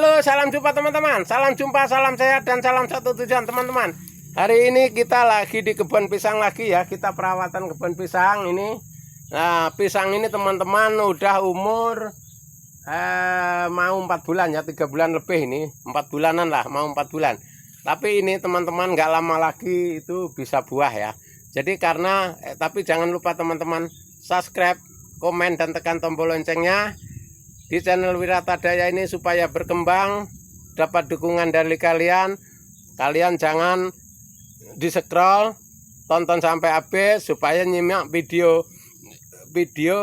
Halo, salam jumpa teman-teman. Salam jumpa, salam sehat, dan salam satu tujuan teman-teman. Hari ini kita lagi di kebun pisang lagi ya. Kita perawatan kebun pisang ini. Nah, pisang ini teman-teman udah umur mau 4 bulan ya, 3 bulan lebih ini. 4 bulanan lah, mau 4 bulan. Tapi ini teman-teman nggak lama lagi itu bisa buah ya. Jadi karena tapi jangan lupa teman-teman subscribe, komen, dan tekan tombol loncengnya di channel Wirata Daya ini supaya berkembang, dapat dukungan dari kalian. Kalian jangan di scroll, tonton sampai habis supaya nyimak video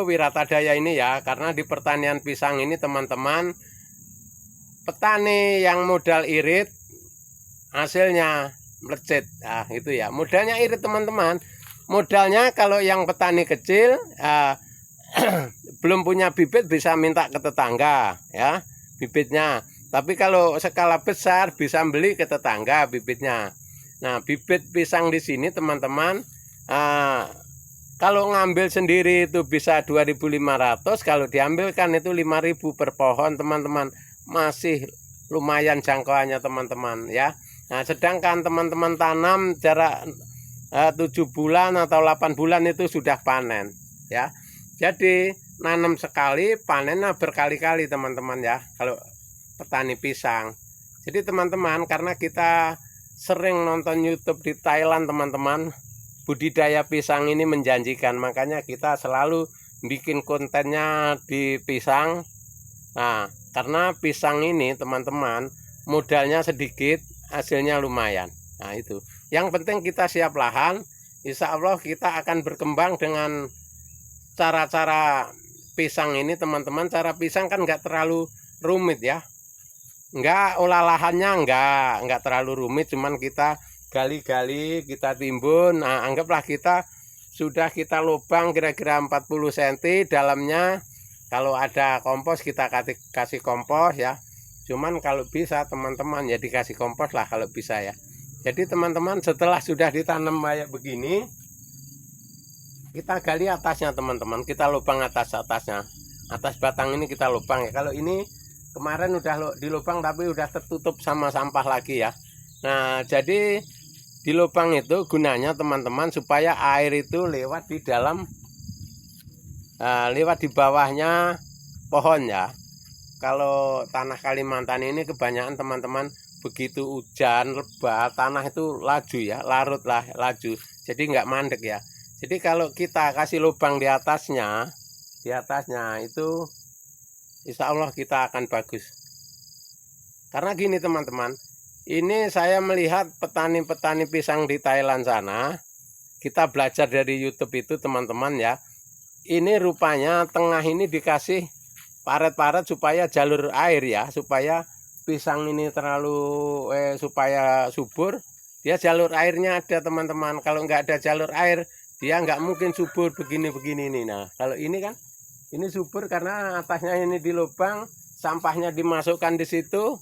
Wirata Daya ini ya. Karena di pertanian pisang ini teman-teman, petani yang modal irit hasilnya melejit. Nah, itu ya, modalnya irit teman-teman. Modalnya kalau yang petani kecil belum punya bibit bisa minta ke tetangga ya bibitnya. Tapi kalau skala besar bisa beli ke tetangga bibitnya. Nah, bibit pisang di sini teman-teman kalau ngambil sendiri itu bisa 2.500, kalau diambilkan itu 5.000 per pohon teman-teman. Masih lumayan jangkauannya teman-teman ya. Nah, sedangkan teman-teman tanam jarak 7 bulan atau 8 bulan itu sudah panen ya. Jadi nanam sekali panennya berkali-kali teman-teman ya kalau petani pisang. Jadi teman-teman, karena kita sering nonton YouTube di Thailand teman-teman, budidaya pisang ini menjanjikan, makanya kita selalu bikin kontennya di pisang. Nah, karena pisang ini teman-teman modalnya sedikit, hasilnya lumayan. Nah, itu yang penting kita siap lahan. Insya Allah kita akan berkembang dengan cara-cara pisang ini teman-teman. Cara pisang kan nggak terlalu rumit ya, nggak olah lahannya nggak terlalu rumit, cuman kita gali-gali, kita timbun. Nah, anggaplah kita lubang kira-kira 40 cm dalamnya. Kalau ada kompos kita kasih kompos ya, cuman kalau bisa teman-teman ya dikasih kompos lah kalau bisa ya. Jadi teman-teman, setelah sudah ditanam kayak begini, kita gali atasnya teman-teman, kita lubang atas batang ini kita lubang ya. Kalau ini kemarin udah dilubang tapi udah tertutup sama sampah lagi ya. Nah, jadi di lubang itu gunanya teman-teman supaya air itu lewat di dalam, lewat di bawahnya pohon ya. Kalau tanah Kalimantan ini kebanyakan teman-teman begitu hujan lebat tanah itu laju ya, larut lah laju, jadi nggak mandek ya. Jadi kalau kita kasih lubang di atasnya itu insya Allah kita akan bagus. Karena gini teman-teman, ini saya melihat petani-petani pisang di Thailand sana, kita belajar dari YouTube itu teman-teman ya. Ini rupanya tengah ini dikasih paret-paret supaya jalur air ya, supaya pisang ini supaya subur, dia jalur airnya ada teman-teman. Kalau nggak ada jalur air, dia nggak mungkin subur begini-begini nih. Nah, kalau ini kan ini subur karena atasnya ini dilubang, sampahnya dimasukkan di situ,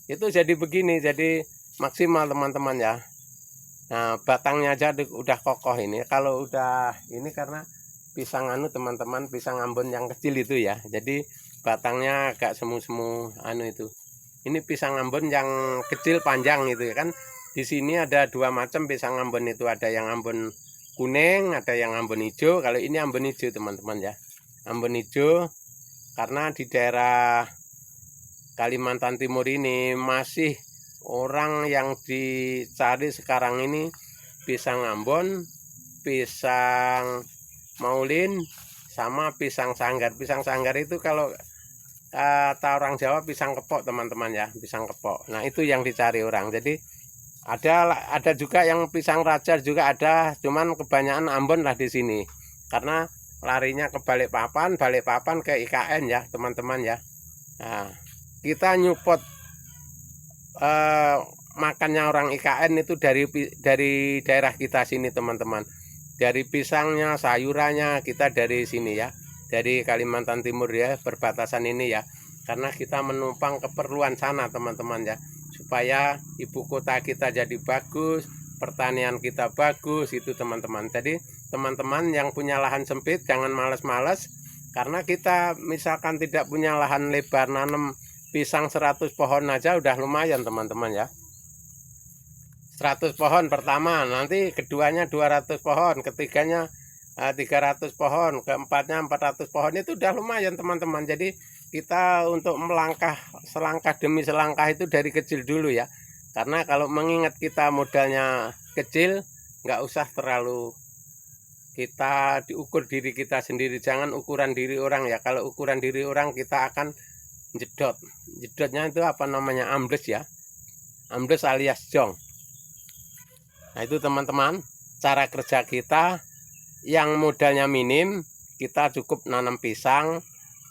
itu jadi begini, jadi maksimal teman-teman ya. Nah, batangnya aja udah kokoh ini. Kalau udah ini karena pisang teman-teman, pisang Ambon yang kecil itu ya, jadi batangnya agak semu-semu itu. Ini pisang Ambon yang kecil panjang itu ya kan. Di sini ada dua macam pisang Ambon itu, ada yang Ambon kuning, ada yang Ambon hijau. Kalau ini Ambon hijau teman-teman ya, Ambon hijau. Karena di daerah Kalimantan Timur ini masih orang yang dicari sekarang ini pisang Ambon, pisang Maulin, sama pisang Sanggar. Pisang Sanggar itu kalau kata orang Jawa pisang kepok teman-teman ya, pisang kepok. Nah, itu yang dicari orang. Jadi ada juga yang pisang raja juga ada, cuman kebanyakan Ambon lah di sini. Karena larinya ke Balikpapan ke IKN ya, teman-teman ya. Nah, kita nyupot makannya orang IKN itu dari daerah kita sini teman-teman. Dari pisangnya, sayurannya kita dari sini ya. Dari Kalimantan Timur ya, perbatasan ini ya. Karena kita menumpang keperluan sana teman-teman ya, supaya ibu kota kita jadi bagus, pertanian kita bagus itu teman-teman. Jadi teman-teman yang punya lahan sempit jangan males-males, karena kita misalkan tidak punya lahan lebar nanam pisang 100 pohon aja udah lumayan teman-teman ya. 100 pohon pertama, nanti keduanya 200 pohon, ketiganya 300 pohon, keempatnya 400 pohon, itu udah lumayan teman-teman. Jadi kita untuk melangkah selangkah demi selangkah itu dari kecil dulu ya. Karena kalau mengingat kita modalnya kecil, nggak usah terlalu kita diukur diri kita sendiri, jangan ukuran diri orang ya. Kalau ukuran diri orang kita akan jedot. Jedotnya itu apa namanya, ambles ya, ambles alias jong. Nah itu teman-teman cara kerja kita. Yang modalnya minim kita cukup nanam pisang,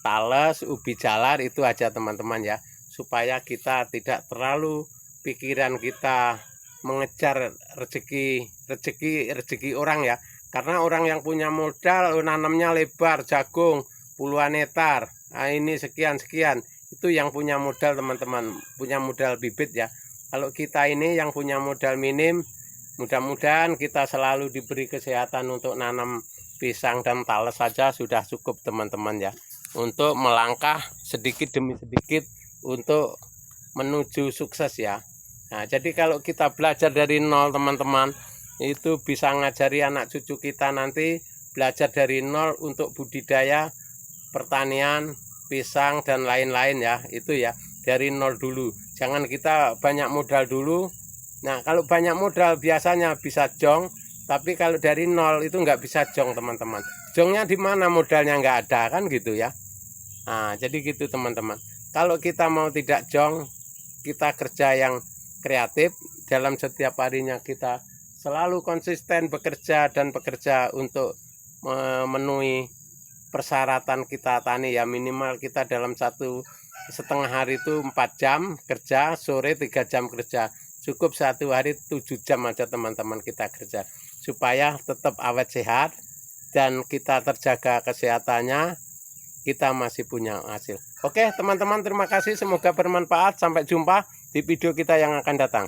tales, ubi jalar, itu aja teman-teman ya, supaya kita tidak terlalu pikiran kita mengejar rezeki orang ya. Karena orang yang punya modal nanamnya lebar, jagung puluhan hektar, nah ini sekian itu yang punya modal teman-teman, punya modal bibit ya. Kalau kita ini yang punya modal minim, mudah-mudahan kita selalu diberi kesehatan untuk nanam pisang dan tales saja sudah cukup teman-teman ya, untuk melangkah sedikit demi sedikit untuk menuju sukses ya. Nah jadi kalau kita belajar dari nol teman-teman, itu bisa ngajari anak cucu kita nanti belajar dari nol untuk budidaya pertanian pisang dan lain-lain ya. Itu ya dari nol dulu, jangan kita banyak modal dulu. Nah kalau banyak modal biasanya bisa jong, tapi kalau dari nol itu nggak bisa jong teman-teman. Jongnya di mana, modalnya nggak ada kan gitu ya. Nah jadi gitu teman-teman, kalau kita mau tidak jong, kita kerja yang kreatif dalam setiap harinya, kita selalu konsisten bekerja dan bekerja untuk memenuhi persyaratan kita tani ya. Minimal kita dalam 1,5 hari itu 4 jam kerja, sore 3 jam kerja. Cukup 1 hari 7 jam aja teman-teman kita kerja, supaya tetap awet sehat dan kita terjaga kesehatannya, kita masih punya hasil. Oke teman-teman, terima kasih, semoga bermanfaat. Sampai jumpa di video kita yang akan datang.